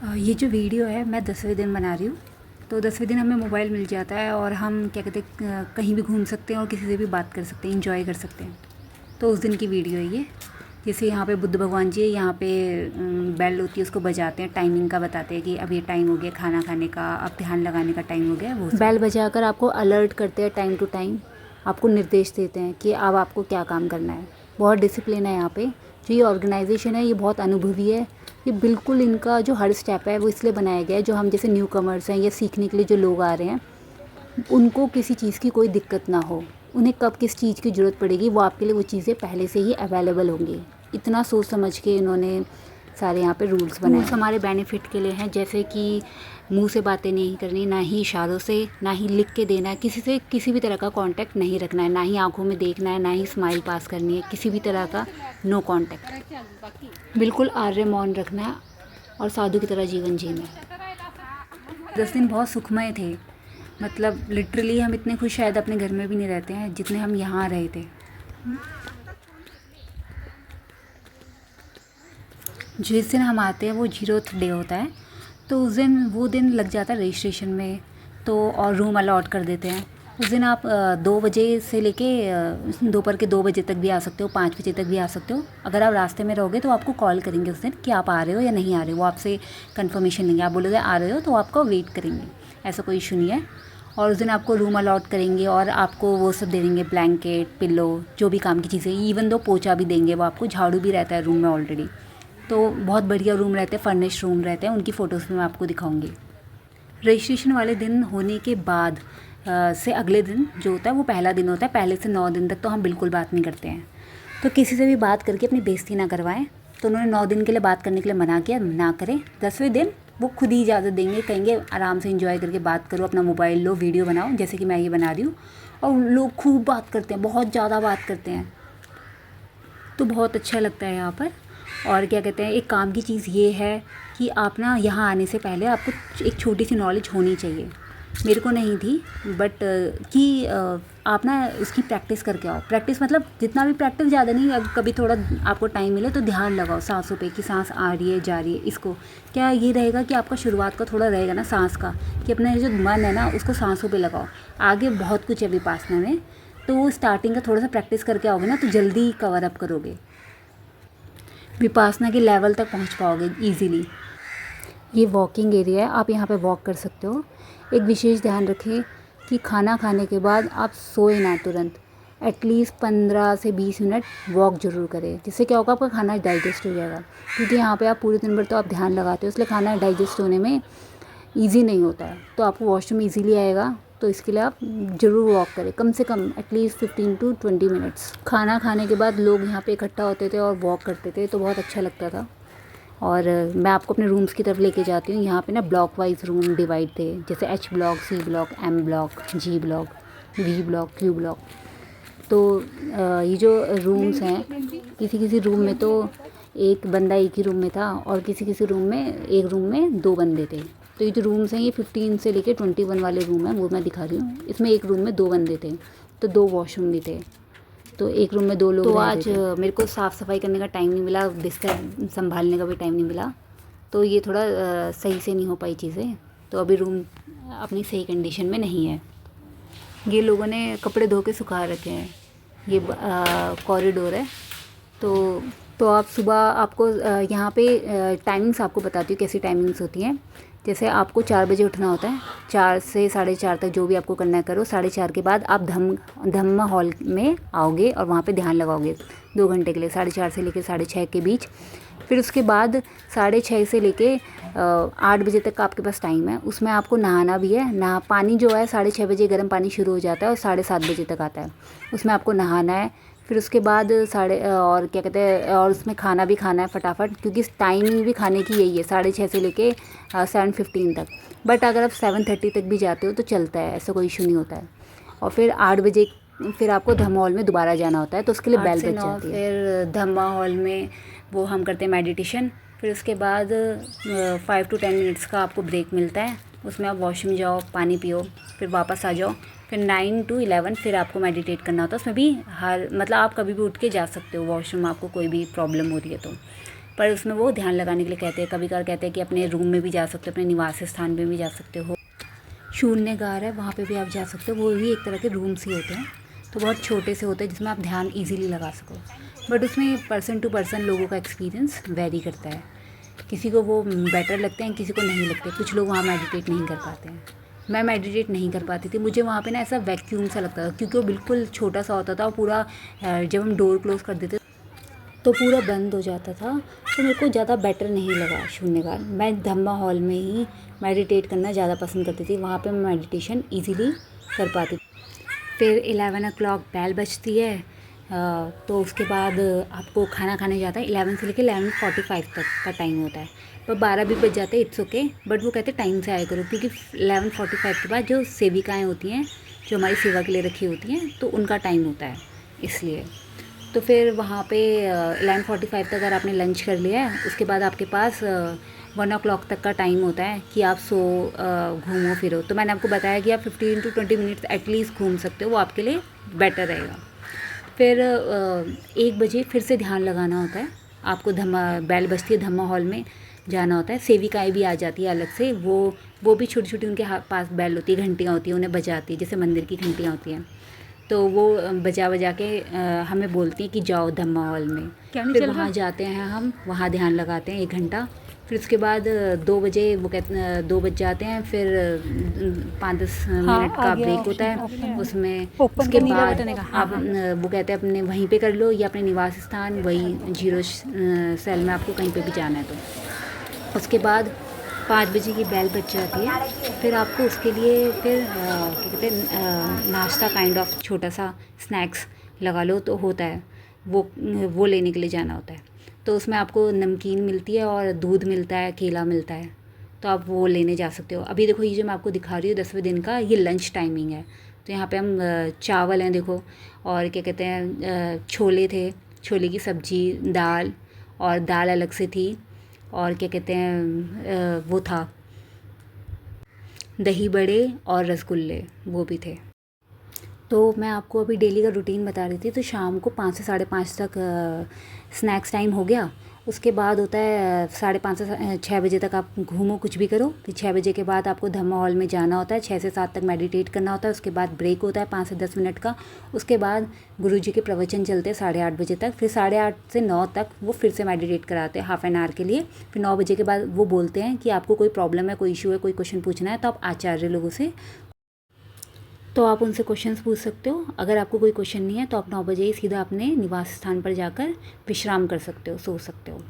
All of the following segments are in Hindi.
ये जो वीडियो है मैं 10वें दिन बना रही हूँ। तो 10वें दिन हमें मोबाइल मिल जाता है और हम क्या कहते हैं कहीं भी घूम सकते हैं और किसी से भी बात कर सकते हैं, एंजॉय कर सकते हैं। तो उस दिन की वीडियो है ये। जैसे यहाँ पे बुद्ध भगवान जी यहाँ पे बेल होती है, उसको बजाते हैं, टाइमिंग का बताते हैं कि अब ये टाइम हो गया खाना खाने का, अब ध्यान लगाने का टाइम हो गया। वो बेल बजाकर आपको अलर्ट करते हैं, टाइम टू टाइम आपको निर्देश देते हैं कि अब आपको क्या काम करना है। बहुत डिसिप्लिन है यहाँ पे। जो ये ऑर्गेनाइजेशन है ये बहुत अनुभवी है। ये बिल्कुल इनका जो हर स्टेप है वो इसलिए बनाया गया है, जो हम जैसे न्यू कमर्स हैं या सीखने के लिए जो लोग आ रहे हैं उनको किसी चीज़ की कोई दिक्कत ना हो। उन्हें कब किस चीज़ की ज़रूरत पड़ेगी वो आपके लिए वो चीज़ें पहले से ही अवेलेबल होंगी। इतना सोच समझ के इन्होंने सारे यहाँ पे रूल्स बनाए। रूल्स हमारे बेनिफिट के लिए हैं, जैसे कि मुंह से बातें नहीं करनी, ना ही इशारों से, ना ही लिख के देना है, किसी से किसी भी तरह का कांटेक्ट नहीं रखना है, ना ही आंखों में देखना है, ना ही स्माइल पास करनी है, किसी भी तरह का नो कांटेक्ट। बिल्कुल आर्य मौन रखना है और साधु की तरह जीवन जीना है। 10 दिन बहुत सुखमय थे। मतलब लिटरली हम इतने खुश शायद अपने घर में भी नहीं रहते हैं जितने हम यहाँ रहे थे। जिस दिन हम आते हैं वो 0th डे होता है, तो उस दिन वो दिन लग जाता है रजिस्ट्रेशन में, तो और रूम अलॉट कर देते हैं। उस दिन आप 2 बजे से लेके दोपहर के 2 बजे तक भी आ सकते हो, 5 बजे तक भी आ सकते हो। अगर आप रास्ते में रहोगे तो आपको कॉल करेंगे उस दिन कि आप आ रहे हो या नहीं आ रहे हो। वो आपसे कंफर्मेशन लेंगे, आप बोलोगे आ रहे हो तो आपको वेट करेंगे, ऐसा कोई इशू नहीं है। और उस दिन आपको रूम अलॉट करेंगे और आपको वो सब दे देंगे, ब्लैंकेट, पिल्लो, जो भी काम की चीज़ें। इवन दो पोछा भी देंगे वो आपको, झाड़ू भी रहता है रूम में ऑलरेडी। तो बहुत बढ़िया रूम रहते हैं, फर्निश्ड रूम रहते हैं, उनकी फ़ोटोज़ भी मैं आपको दिखाऊंगी। रजिस्ट्रेशन वाले दिन होने के बाद से अगले दिन जो होता है वो पहला दिन होता है। पहले से 9 दिन तक तो हम बिल्कुल बात नहीं करते हैं। तो किसी से भी बात करके अपनी बेइज्जती ना करवाएं। तो उन्होंने 9 दिन के लिए बात करने के लिए मना किया, ना करें। 10वें दिन वो खुद ही इजाज़त देंगे, कहेंगे आराम से एंजॉय करके बात करो, अपना मोबाइल लो, वीडियो बनाओ, जैसे कि मैं ये बना रही हूँ। और लोग खूब बात करते हैं, बहुत ज़्यादा बात करते हैं, तो बहुत अच्छा लगता है यहाँ पर। और क्या कहते हैं, एक काम की चीज़ ये है कि आप ना यहाँ आने से पहले आपको एक छोटी सी नॉलेज होनी चाहिए। मेरे को नहीं थी, बट कि आप ना उसकी प्रैक्टिस करके आओ। प्रैक्टिस मतलब जितना भी प्रैक्टिस, ज़्यादा नहीं, अब कभी थोड़ा आपको टाइम मिले तो ध्यान लगाओ सांसों पे कि सांस आ रही है जा रही है। इसको क्या ये रहेगा कि आपका शुरुआत का थोड़ा रहेगा ना सांस का, कि अपना जो मन है ना उसको सांसों पे लगाओ। आगे बहुत कुछ है विपासना में, तो स्टार्टिंग का थोड़ा सा प्रैक्टिस करके आओगे ना तो जल्दी कवर अप करोगे, विपासना के लेवल तक पहुंच पाओगे इजीली। ये वॉकिंग एरिया है, आप यहाँ पे वॉक कर सकते हो। एक विशेष ध्यान रखें कि खाना खाने के बाद आप सोए ना तुरंत, एटलीस्ट 15 से 20 मिनट वॉक ज़रूर करें। जिससे क्या होगा, आपका खाना डाइजेस्ट हो जाएगा। क्योंकि यहाँ पे आप पूरे दिन भर तो आप ध्यान लगाते हो, इसलिए खाना डाइजेस्ट होने में ईज़ी नहीं होता है। तो आपको वॉशरूम ईजीली आएगा, तो इसके लिए आप ज़रूर वॉक करें, कम से कम एटलीस्ट 15 to 20 मिनट्स। खाना खाने के बाद लोग यहाँ पे इकट्ठा होते थे और वॉक करते थे, तो बहुत अच्छा लगता था। और मैं आपको अपने रूम्स की तरफ लेके जाती हूँ। यहाँ पे ना ब्लॉक वाइज रूम डिवाइड थे, जैसे H block, C block, M block, G block, V block, Q block. तो ये जो रूम्स हैं, किसी किसी रूम में तो एक बंदा एक ही रूम में था और किसी किसी रूम में एक रूम में 2 बंदे थे। तो ये जो रूम्स हैं ये 15 से लेके 21 वाले रूम हैं, वो मैं दिखा रही हूँ। इसमें एक रूम में 2 बंदे थे, तो 2 वॉशरूम भी थे, तो एक रूम में 2 लोग। तो आज मेरे को साफ़ सफाई करने का टाइम नहीं मिला, बिस्तर संभालने का भी टाइम नहीं मिला, तो ये थोड़ा सही से नहीं हो पाई चीज़ें। तो अभी रूम अपनी सही कंडीशन में नहीं है। ये लोगों ने कपड़े धो के सुखा रखे हैं। ये कॉरिडोर है। तो आप सुबह आपको यहाँ पे टाइमिंग्स आपको बताती हूँ कैसी टाइमिंग्स होती हैं। जैसे आपको 4 बजे उठना होता है, 4 से 4:30 तक जो भी आपको करना है करो। 4:30 के बाद आप धम्म हॉल में आओगे और वहाँ पे ध्यान लगाओगे 2 घंटे के लिए, 4:30 से लेकर 6:30 के बीच। फिर उसके बाद 6:30 से लेके 8 बजे तक का आपके पास टाइम है। उसमें आपको नहाना भी है। पानी जो है 6:30 बजे गर्म पानी शुरू हो जाता है और 7:30 बजे तक आता है, उसमें आपको नहाना है। फिर उसके बाद और क्या कहते हैं, और उसमें खाना भी खाना है फटाफट, क्योंकि टाइमिंग भी खाने की यही है 6:30 से लेके 7:15 तक। बट अगर आप 7:30 तक भी जाते हो तो चलता है, ऐसा कोई इशू नहीं होता है। और फिर 8 बजे फिर आपको धम्मा हॉल में दोबारा जाना होता है, तो उसके लिए बेल बज जाती है। फिर धम्मा हॉल में वो हम करते हैं मेडिटेशन। फिर उसके बाद 5 to 10 मिनट्स का आपको ब्रेक मिलता है, उसमें आप वॉशरूम जाओ, पानी पियो, फिर वापस आ जाओ। फिर 9 to 11 फिर आपको मेडिटेट करना होता है। उसमें भी मतलब आप कभी भी उठ के जा सकते हो वॉशरूम, आपको कोई भी प्रॉब्लम हो रही है तो। पर उसमें वो ध्यान लगाने के लिए कहते हैं। कभी कभार कहते हैं कि अपने रूम में भी जा सकते हो, अपने निवास स्थान में भी जा सकते हो। शून्यगार है, वहाँ पे भी आप जा सकते हो। वो भी एक तरह के रूम्स ही होते हैं, तो बहुत छोटे से होते हैं जिसमें आप ध्यान इजीली लगा सको। बट उसमें पर्सन टू पर्सन लोगों का एक्सपीरियंस वेरी करता है। किसी को वो बेटर लगते हैं, किसी को नहीं लगते। कुछ लोग वहाँ मेडिटेट नहीं कर पाते हैं। मैं मेडिटेट नहीं कर पाती थी। मुझे वहाँ पे ना ऐसा वैक्यूम सा लगता था, क्योंकि वो बिल्कुल छोटा सा होता था और पूरा जब हम डोर क्लोज़ कर देते तो पूरा बंद हो जाता था। तो मेरे को ज़्यादा बेटर नहीं लगा शून्यकाल। मैं धम्मा हॉल में ही मेडिटेट करना ज़्यादा पसंद करती थी। वहाँ पे मैं मेडिटेशन इजीली कर पाती थी। फिर 11 o'clock बेल बजती है, तो उसके बाद आपको खाना खाने जाता है। 11 से लेकर 11:45 तक का टाइम होता है। पर 12 भी बज जाते हैं, इट्स ओके। बट वो कहते हैं टाइम से आया करो, क्योंकि 11:45 के बाद जो सेविकाएँ होती हैं, जो हमारी सेवा के लिए रखी होती हैं, तो उनका टाइम होता है, इसलिए। तो फिर वहाँ पे 11:45 तक अगर आपने लंच कर लिया है, उसके बाद आपके पास 1 o'clock तक का टाइम होता है कि आप घूमो फिरो। तो मैंने आपको बताया कि आप 15 to 20 मिनट्स एटलीस्ट घूम सकते हो, वो आपके लिए बेटर रहेगा। फिर 1 बजे फिर से ध्यान लगाना होता है आपको। बेल बजती है, धम्मा हॉल में जाना होता है। सेविकाएँ भी आ जाती है अलग से, वो भी छोटी छोटी उनके पास बेल होती है, घंटियाँ होती हैं, उन्हें बजाती है, जैसे मंदिर की घंटियाँ होती हैं। तो वो बजा बजा के हमें बोलती हैं कि जाओ धम्मा हॉल में। फिर वहाँ जाते हैं हम, वहाँ ध्यान लगाते हैं 1 घंटा। फिर उसके बाद 2 बजे वो कहते 2 बज जाते हैं। फिर 5-10 मिनट का ब्रेक होता है उसमें। उसके बाद आप वो कहते हैं अपने वहीं पे कर लो, या अपने निवास स्थान वही 0 सेल में आपको कहीं पे भी जाना है। तो उसके बाद 5 बजे की बेल बज जाती है। फिर आपको उसके लिए फिर क्या कहते हैं नाश्ता काइंड ऑफ छोटा सा स्नैक्स लगा लो तो होता है, वो लेने के लिए जाना होता है। तो उसमें आपको नमकीन मिलती है और दूध मिलता है, केला मिलता है, तो आप वो लेने जा सकते हो। अभी देखो, ये जो मैं आपको दिखा रही हूँ 10वें दिन का, ये लंच टाइमिंग है। तो यहाँ पे हम चावल हैं देखो, और क्या कहते हैं छोले थे, छोले की सब्ज़ी, दाल, और दाल अलग से थी, और क्या कहते हैं वो था दही बड़े और रसगुल्ले, वो भी थे। तो मैं आपको अभी डेली का रूटीन बता रही थी। तो शाम को 5 से 5:30 तक स्नैक्स टाइम हो गया। उसके बाद होता है 5:30 से 6 बजे तक आप घूमो, कुछ भी करो। फिर 6 बजे के बाद आपको धम्मा हॉल में जाना होता है। 6 से 7 तक मेडिटेट करना होता है। उसके बाद ब्रेक होता है 5 से 10 मिनट का। उसके बाद गुरुजी के प्रवचन चलते हैं 8:30 बजे तक। फिर 8:30 से 9 तक वो फिर से मेडिटेट कराते हैं हाफ़ एन आवर के लिए। फिर 9 बजे के बाद वो बोलते हैं कि आपको कोई प्रॉब्लम है, कोई इशू है, कोई क्वेश्चन पूछना है, तो आप आचार्य लोगों से, तो आप उनसे क्वेश्चंस पूछ सकते हो। अगर आपको कोई क्वेश्चन नहीं है तो आप 9 बजे ही सीधा अपने निवास स्थान पर जाकर विश्राम कर सकते हो, सो सकते हो।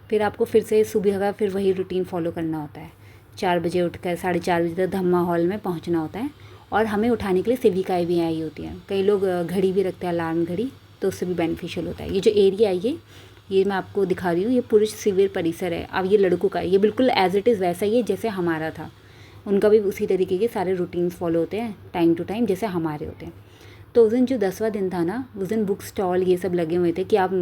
फिर आपको फिर से सुबह का फिर वही रूटीन फॉलो करना होता है। 4 बजे उठकर 4:30 बजे तक धम्मा हॉल में पहुंचना होता है। और हमें उठाने के लिए सेविकाएँ भी आई होती हैं। कई लोग घड़ी भी रखते हैं, अलार्म घड़ी, तो उससे भी बेनिफिशियल होता है। ये जो एरिया है ये मैं आपको दिखा रही हूँ, ये पुरुष शिविर परिसर है। अब ये लड़कों का है, ये बिल्कुल एज़ इट इज़ वैसा ही है जैसे हमारा था। उनका भी उसी तरीके के सारे रूटीन्स फॉलो होते हैं टाइम टू टाइम, जैसे हमारे होते हैं। तो उस दिन जो 10वां दिन था ना, उस दिन बुक स्टॉल ये सब लगे हुए थे कि आप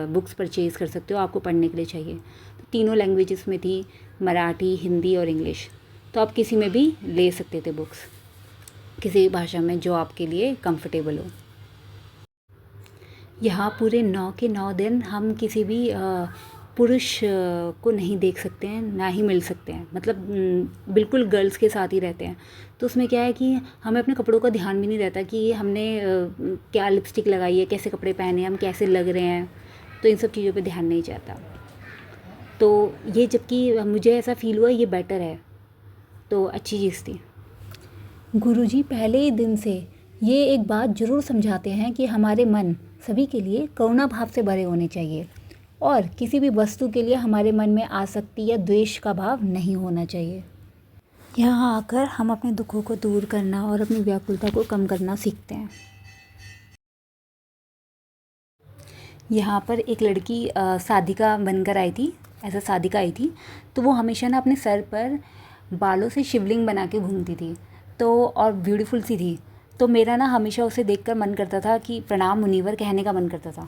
बुक्स परचेज़ कर सकते हो, आपको पढ़ने के लिए चाहिए। तो तीनों लैंग्वेजेस में थी, मराठी, हिंदी और इंग्लिश। तो आप किसी में भी ले सकते थे बुक्स, किसी भी भाषा में जो आपके लिए कंफर्टेबल हो। यहाँ पूरे 9 के 9 दिन हम किसी भी पुरुष को नहीं देख सकते हैं, ना ही मिल सकते हैं। मतलब बिल्कुल गर्ल्स के साथ ही रहते हैं। तो उसमें क्या है कि हमें अपने कपड़ों का ध्यान भी नहीं रहता कि हमने क्या लिपस्टिक लगाई है, कैसे कपड़े पहने हैं, हम कैसे लग रहे हैं। तो इन सब चीज़ों पे ध्यान नहीं जाता। तो ये जबकि मुझे ऐसा फ़ील हुआ ये बेटर है, तो अच्छी चीज़ थी। गुरुजी पहले ही दिन से ये एक बात ज़रूर समझाते हैं कि हमारे मन सभी के लिए करुणा भाव से भरे होने चाहिए, और किसी भी वस्तु के लिए हमारे मन में आसक्ति या द्वेष का भाव नहीं होना चाहिए। यहाँ आकर हम अपने दुखों को दूर करना और अपनी व्याकुलता को कम करना सीखते हैं। यहाँ पर एक लड़की साधिका बनकर आई थी, ऐसा साधिका आई थी। तो वो हमेशा ना अपने सर पर बालों से शिवलिंग बना के घूमती थी, तो और ब्यूटीफुल सी थी। तो मेरा ना हमेशा उसे देखकर मन करता था कि प्रणाम मुनिवर कहने का मन करता था।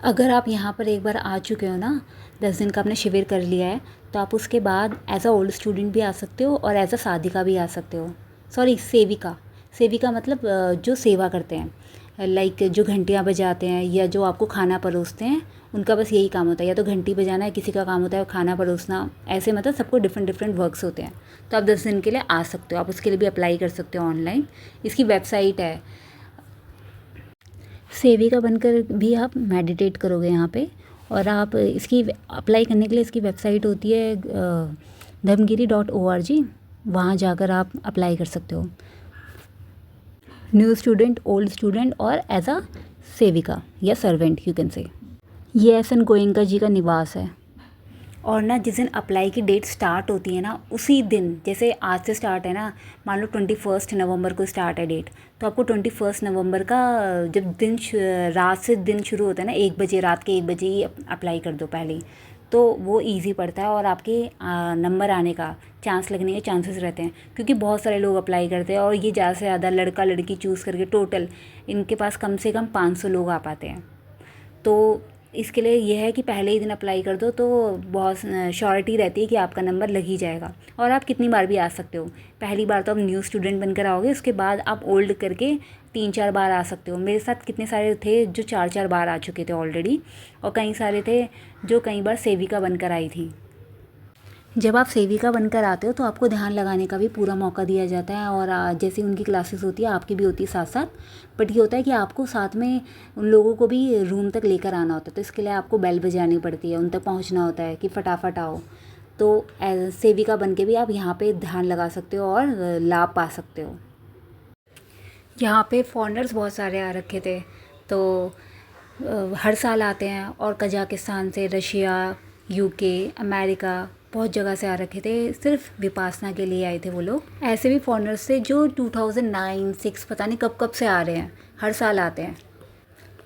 अगर आप यहाँ पर एक बार आ चुके हो ना, 10 दिन का आपने शिविर कर लिया है, तो आप उसके बाद एज अ ओल्ड स्टूडेंट भी आ सकते हो और एज अ साधिका भी आ सकते हो। सॉरी, सेविका। सेविका मतलब जो सेवा करते हैं, लाइक जो घंटियाँ बजाते हैं या जो आपको खाना परोसते हैं, उनका बस यही काम होता है, या तो घंटी बजाना है, किसी का काम होता है खाना परोसना, ऐसे मतलब सबको डिफरेंट डिफरेंट वर्क्स होते हैं। तो आप 10 दिन के लिए आ सकते हो, आप उसके लिए भी अप्लाई कर सकते हो ऑनलाइन। इसकी वेबसाइट है, सेविका बनकर भी आप मेडिटेट करोगे यहाँ पे। और आप इसकी अप्लाई करने के लिए इसकी वेबसाइट होती है dharmgiri.org, वहाँ जाकर आप अप्लाई कर सकते हो, न्यू स्टूडेंट, ओल्ड स्टूडेंट और एज अ सेविका या सर्वेंट यू कैन से। ये एस.एन. गोयनका जी का निवास है। और ना जिस दिन अप्लाई की डेट स्टार्ट होती है ना, उसी दिन, जैसे आज से स्टार्ट है ना, मान लो 21 नवंबर को स्टार्ट है डेट, तो आपको 21 नवंबर का जब रात से दिन शुरू होता है ना, 1 बजे, रात के 1 बजे ही अप्लाई कर दो पहले ही, तो वो इजी पड़ता है और आपके नंबर आने का चांस लगने के चांसेस रहते हैं। क्योंकि बहुत सारे लोग अप्लाई करते हैं और ये ज़्यादा से ज़्यादा लड़का लड़की चूज़ करके टोटल इनके पास कम से कम 500 लोग आ पाते हैं। तो इसके लिए यह है कि पहले ही दिन अप्लाई कर दो, तो बहुत श्योरिटी रहती है कि आपका नंबर लग ही जाएगा। और आप कितनी बार भी आ सकते हो, पहली बार तो आप न्यू स्टूडेंट बनकर आओगे, उसके बाद आप ओल्ड करके 3-4 बार आ सकते हो। मेरे साथ कितने सारे थे जो 4-4 बार आ चुके थे ऑलरेडी, और कई सारे थे जो कई बार सेविका बनकर आई थी। जब आप सेविका बनकर आते हो तो आपको ध्यान लगाने का भी पूरा मौका दिया जाता है, और जैसे उनकी क्लासेस होती है आपकी भी होती है साथ साथ। बट ये होता है कि आपको साथ में उन लोगों को भी रूम तक लेकर आना होता है, तो इसके लिए आपको बेल बजानी पड़ती है, उन तक पहुंचना होता है कि फटाफट आओ। तो सेविका बन के भी आप यहाँ पे ध्यान लगा सकते हो और लाभ पा सकते हो। यहाँ पे फॉरेनर्स बहुत सारे आ रखे थे, तो हर साल आते हैं, और कजाकिस्तान से, रशिया, यूके, अमेरिका, बहुत जगह से आ रखे थे। सिर्फ विपासना के लिए आए थे वो लोग। ऐसे भी फॉरेनर्स थे जो 2009-6 पता नहीं कब कब से आ रहे हैं, हर साल आते हैं।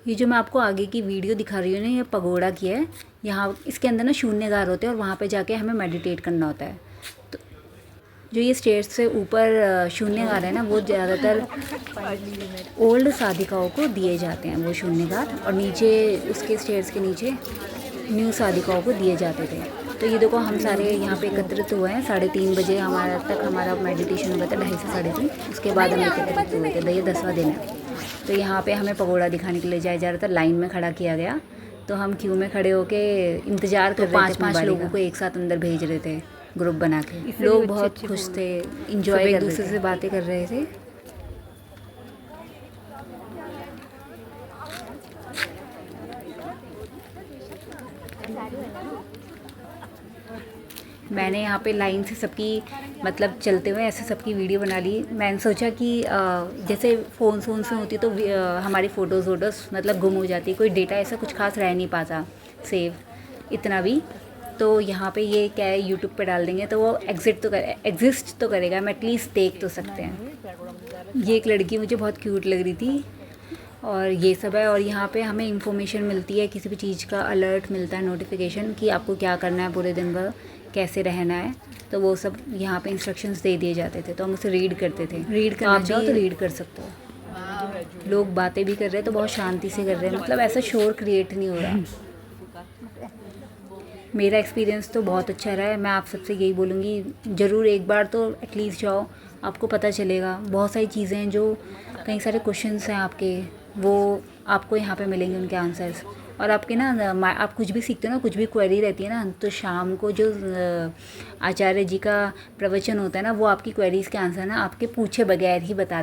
ये जो मैं आपको आगे की वीडियो दिखा रही हूँ ना, ये पगोड़ा की है। यहाँ इसके अंदर ना शून्यगार होते हैं और वहाँ पे जाके हमें मेडिटेट करना होता है। तो जो ये स्टेयर्स से ऊपर शून्यगार है ना, वो ज़्यादातर ओल्ड साधिकाओं को दिए जाते हैं वो शून्यगार, और नीचे उसके स्टेयर्स के नीचे न्यू साधिकाओं को दिए जाते थे। तो ये देखो हम सारे यहाँ पे एकत्रित हुए हैं, 3:30 बजे हमारा मेडिटेशन हुआ था, 2:30 से 3:30। उसके बाद हम एकत्रित हुए थे, ये 10वां दिन है। तो यहाँ पे हमें पगोड़ा दिखाने के लिए जाया जा रहा था, लाइन में खड़ा किया गया। तो हम क्यू में खड़े होके इंतज़ार कर रहे थे, 5-5 लोगों को एक साथ अंदर भेज रहे थे ग्रुप बना के। लोग बहुत खुश थे, इंजॉय एक दूसरे से बातें कर रहे थे। मैंने यहाँ पे लाइन से सबकी मतलब चलते हुए ऐसे सबकी वीडियो बना ली। मैंने सोचा कि जैसे फ़ोन में होती तो हमारी फ़ोटोज़ मतलब गुम हो जाती, कोई डेटा ऐसा कुछ खास रह नहीं पाता सेव इतना भी। तो यहाँ पे ये क्या है, यूट्यूब पे डाल देंगे तो वो एग्जिस्ट तो करेगा, हम एटलीस्ट देख तो सकते हैं। ये एक लड़की मुझे बहुत क्यूट लग रही थी, और ये सब है। और यहाँ पे हमें इंफॉर्मेशन मिलती है, किसी भी चीज़ का अलर्ट मिलता है, नोटिफिकेशन, कि आपको क्या करना है पूरे दिन भर, कैसे रहना है। तो वो सब यहाँ पे इंस्ट्रक्शंस दे दिए जाते थे, तो हम उसे रीड करते थे। रीड करना चाहो तो रीड कर सकते हो। लोग बातें भी कर रहे हैं तो बहुत शांति से कर रहे हैं, मतलब ऐसा शोर क्रिएट नहीं हो रहा। मेरा एक्सपीरियंस तो बहुत अच्छा रहा है। मैं आप सबसे यही बोलूँगी, ज़रूर एक बार तो एटलीस्ट जाओ, आपको पता चलेगा। बहुत सारी चीज़ें हैं, जो कई सारे क्वेश्चंस हैं आपके, वो आपको यहाँ पे मिलेंगे उनके आंसर्स। और आपके ना आप कुछ भी सीखते हो ना, कुछ भी क्वेरी रहती है ना, तो शाम को जो आचार्य जी का प्रवचन होता है ना, वो आपकी क्वेरीज़ के आंसर ना आपके पूछे बगैर ही बता